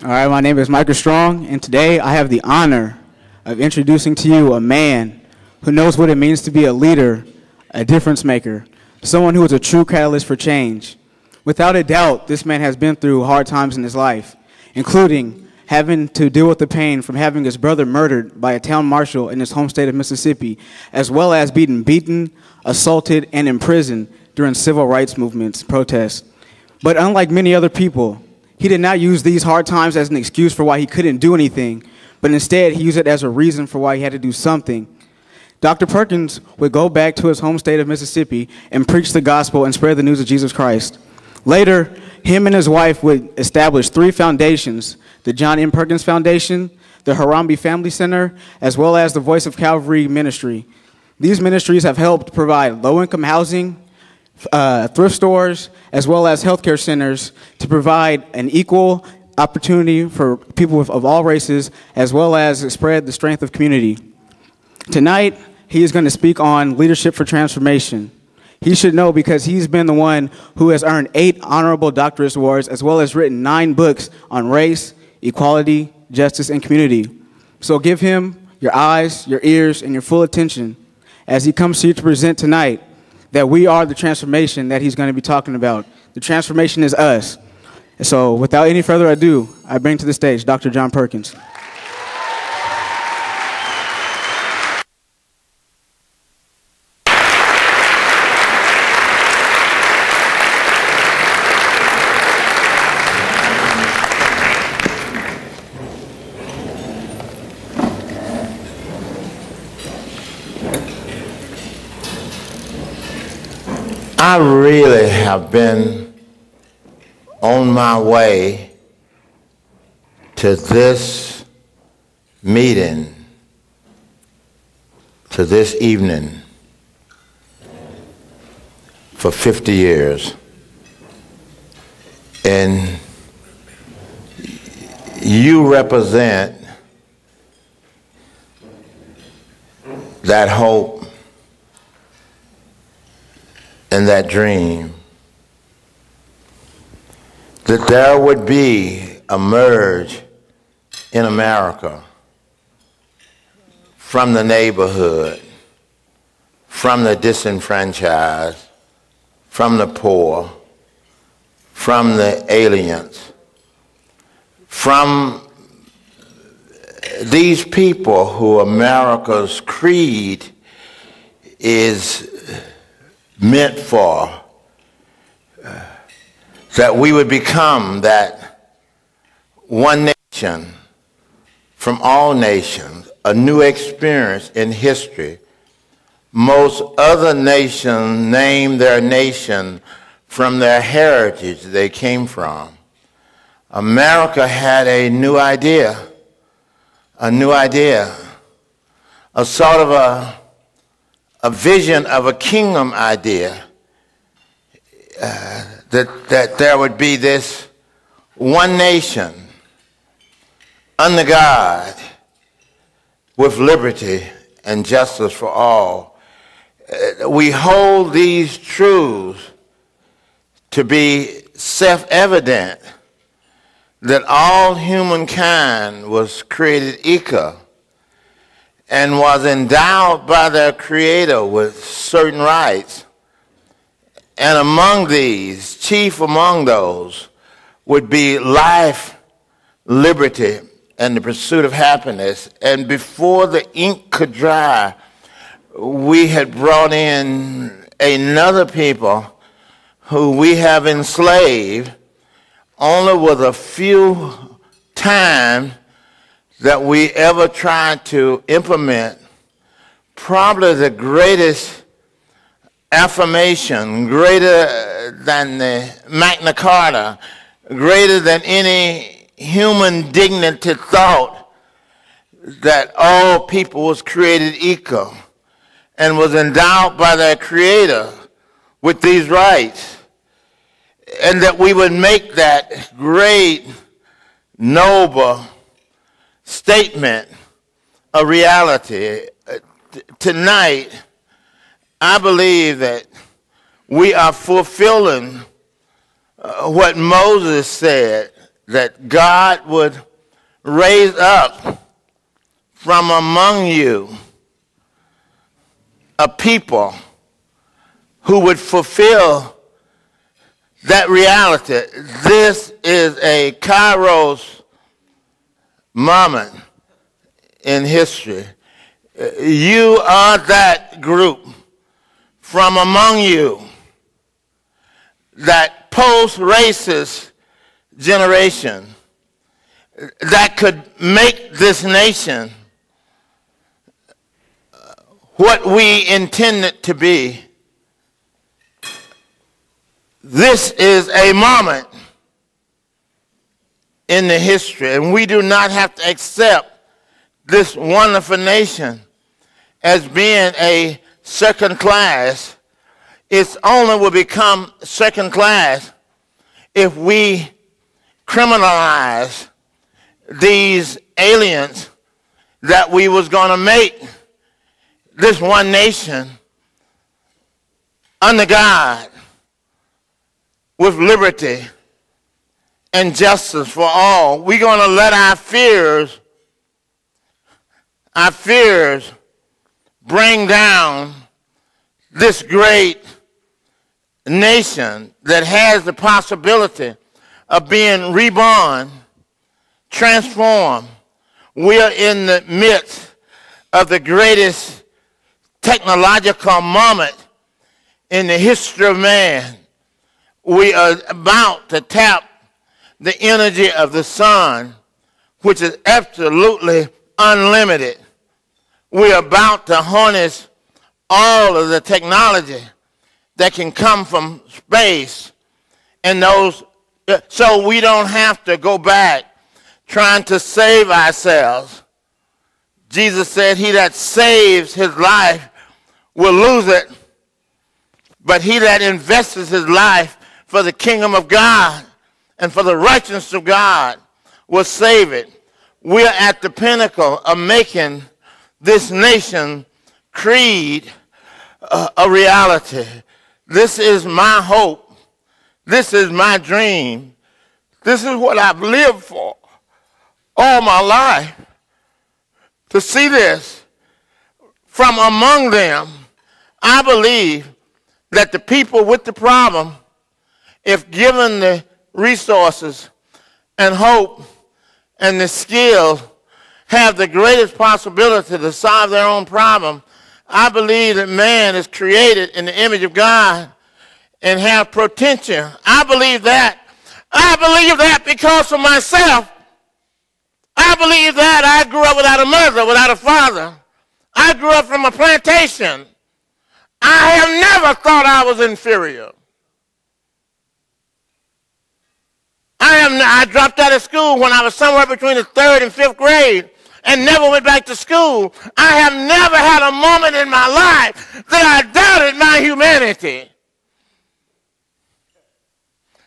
All right, my name is Michael Strong, and today I have the honor of introducing to you a man who knows what it means to be a leader, a difference maker, someone who is a true catalyst for change. Without a doubt, this man has been through hard times in his life, including having to deal with the pain from having his brother murdered by a town marshal in his home state of Mississippi, as well as being beaten, assaulted, and imprisoned during civil rights movements, protests. But unlike many other people, he did not use these hard times as an excuse for why he couldn't do anything, but instead he used it as a reason for why he had to do something. Dr. Perkins would go back to his home state of Mississippi and preach the gospel and spread the news of Jesus Christ. Later, him and his wife would establish 3 foundations: the John M. Perkins Foundation, the Harambe Family Center, as well as the Voice of Calvary Ministry. These ministries have helped provide low-income housing, thrift stores, as well as healthcare centers to provide an equal opportunity for people of all races, as well as spread the strength of community. Tonight, he is going to speak on leadership for transformation. He should know because he's been the one who has earned 8 honorable doctorate awards, as well as written 9 books on race, equality, justice, and community. So give him your eyes, your ears, and your full attention as he comes to you to present tonight that we are the transformation that he's going to be talking about. The transformation is us. So without any further ado, I bring to the stage Dr. John Perkins. I really have been on my way to this meeting, to this evening, for 50 years. And you represent that hope and that dream that there would be a merge in America from the neighborhood, from the disenfranchised, from the poor, from the aliens, from these people who America's creed is meant for, that we would become that one nation from all nations, a new experience in history. Most other nations name their nation from their heritage they came from. America had a new idea, a sort of a vision of a kingdom idea, that there would be this one nation under God with liberty and justice for all. We hold these truths to be self-evident, that all humankind was created equal and was endowed by their Creator with certain rights. And among these, chief among those, would be life, liberty, and the pursuit of happiness. And before the ink could dry, we had brought in another people who we have enslaved only with a few times that we ever tried to implement. Probably the greatest affirmation, greater than the Magna Carta, greater than any human dignity thought, that all people was created equal and was endowed by their Creator with these rights, and that we would make that great, noble statement a reality. Tonight, I believe that we are fulfilling what Moses said that God would raise up from among you a people who would fulfill that reality. This is a Kairos moment in history. You are that group from among you, that post-racist generation that could make this nation what we intend it to be. This is a moment in the history, and we do not have to accept this wonderful nation as being a second class. It only will become second class if we criminalize these aliens that we was going to make this one nation under God with liberty and justice for all. We're going to let our fears bring down this great nation that has the possibility of being reborn, transformed. We are in the midst of the greatest technological moment in the history of man. We are about to tap the energy of the sun, which is absolutely unlimited. We are about to harness all of the technology that can come from space, and those, so we don't have to go back trying to save ourselves. Jesus said, he that saves his life will lose it, but he that invests his life for the kingdom of God and for the righteousness of God will save it. We're at the pinnacle of making this nation creed a reality. This is my hope. This is my dream. This is what I've lived for all my life. To see this from among them, I believe that the people with the problem, if given the resources and hope and the skill, have the greatest possibility to solve their own problem. I believe that man is created in the image of God and have potential. I believe that. I believe that because of myself. I believe that. I grew up without a mother, without a father. I grew up from a plantation. I have never thought I was inferior. I dropped out of school when I was somewhere between the 3rd and 5th grade and never went back to school. I have never had a moment in my life that I doubted my humanity.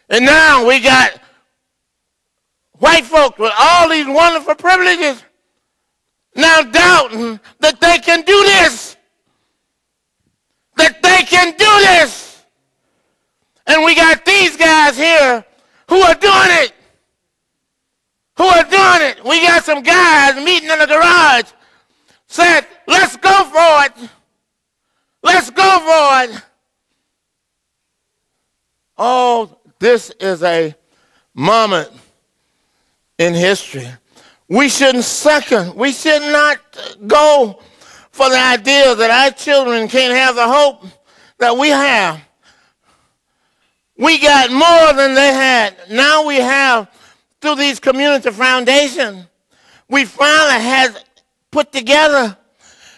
And now we got white folks with all these wonderful privileges now doubting that they can do this. That they can do this. And we got these guys here who are doing it. Who are doing it. We got some guys meeting in the garage said, let's go for it. Let's go for it. Oh, this is a moment in history. We should not go for the idea that our children can't have the hope that we have. We got more than they had. Now we have, through these community foundations, we finally have put together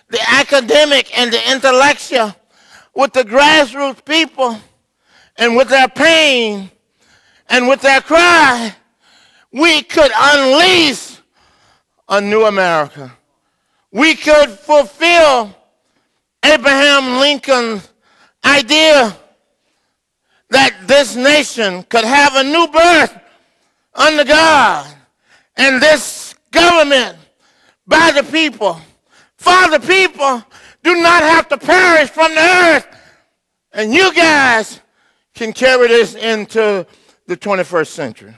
the academic and the intellectual with the grassroots people, and with their pain and with their cry, we could unleash a new America. We could fulfill Abraham Lincoln's idea that this nation could have a new birth under God, and this government by the people, for the people, do not have to perish from the earth. And you guys can carry this into the 21st century.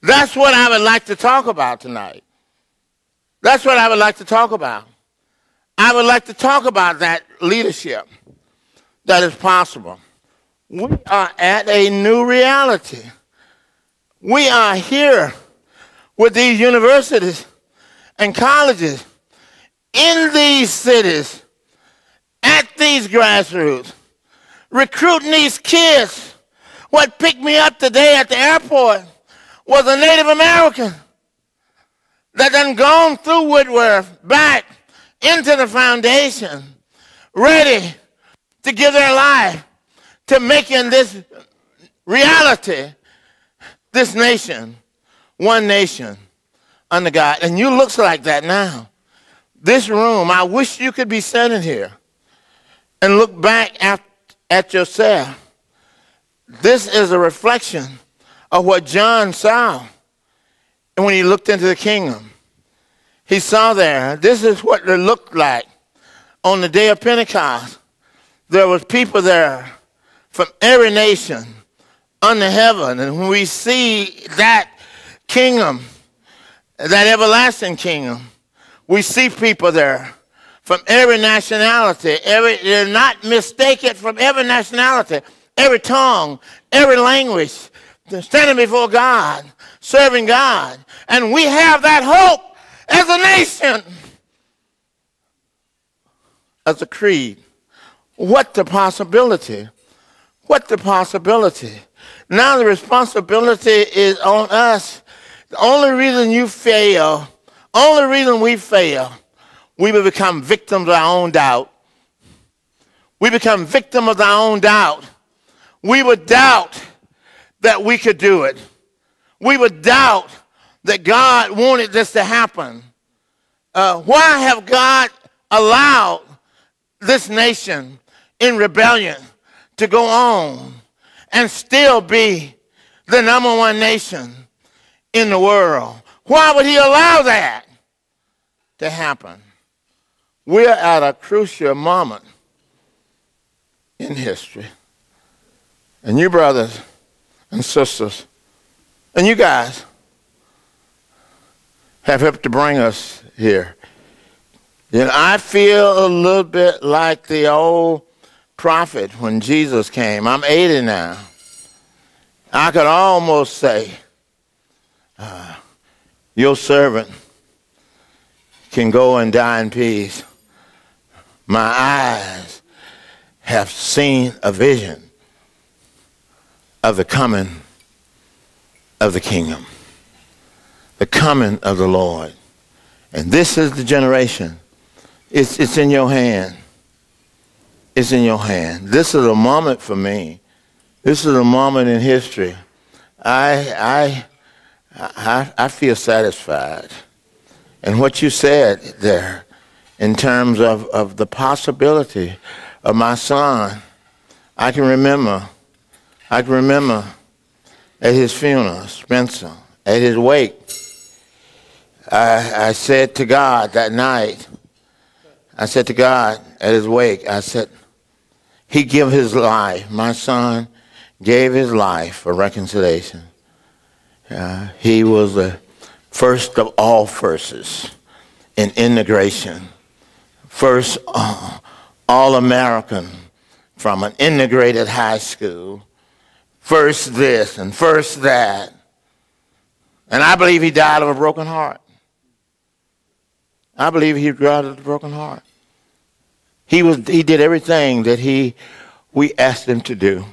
That's what I would like to talk about tonight. That's what I would like to talk about. I would like to talk about that leadership that is possible. We are at a new reality. We are here with these universities and colleges in these cities, at these grassroots, recruiting these kids. What picked me up today at the airport was a Native American that done gone through Woodworth back into the foundation, ready to give their life to making this reality, this nation, one nation under God. And you looks like that now. This room, I wish you could be sitting here and look back at yourself. This is a reflection of what John saw. And when he looked into the kingdom, he saw there, this is what it looked like on the day of Pentecost. There was people there from every nation under heaven. And when we see that kingdom, that everlasting kingdom, we see people there from every nationality. They're not mistaken, from every nationality, every tongue, every language. They're standing before God, serving God. And we have that hope as a nation, as a creed. What the possibility? What the possibility? Now the responsibility is on us. The only reason you fail, only reason we fail, we will become victims of our own doubt. We become victims of our own doubt. We would doubt that we could do it. We would doubt that God wanted this to happen. Why have God allowed this nation in rebellion to go on and still be the number one nation in the world? Why would he allow that to happen? We're at a crucial moment in history. And you brothers and sisters, and you guys have helped to bring us here. And I feel a little bit like the old prophet when Jesus came. I'm 80 now. I could almost say, your servant can go and die in peace. My eyes have seen a vision of the coming of the kingdom, the coming of the Lord. And this is the generation. It's in your hand. It's in your hand. This is a moment for me. This is a moment in history. I feel satisfied. And what you said there in terms of the possibility of my son, I can remember at his funeral, Spencer, at his wake, I said to God that night, I said to God at his wake, I said, he gave his life. My son gave his life for reconciliation. He was the first of all firsts in integration. First all-American from an integrated high school. First this and first that. And I believe he died of a broken heart. I believe he died of a broken heart. He did everything that we asked him to do.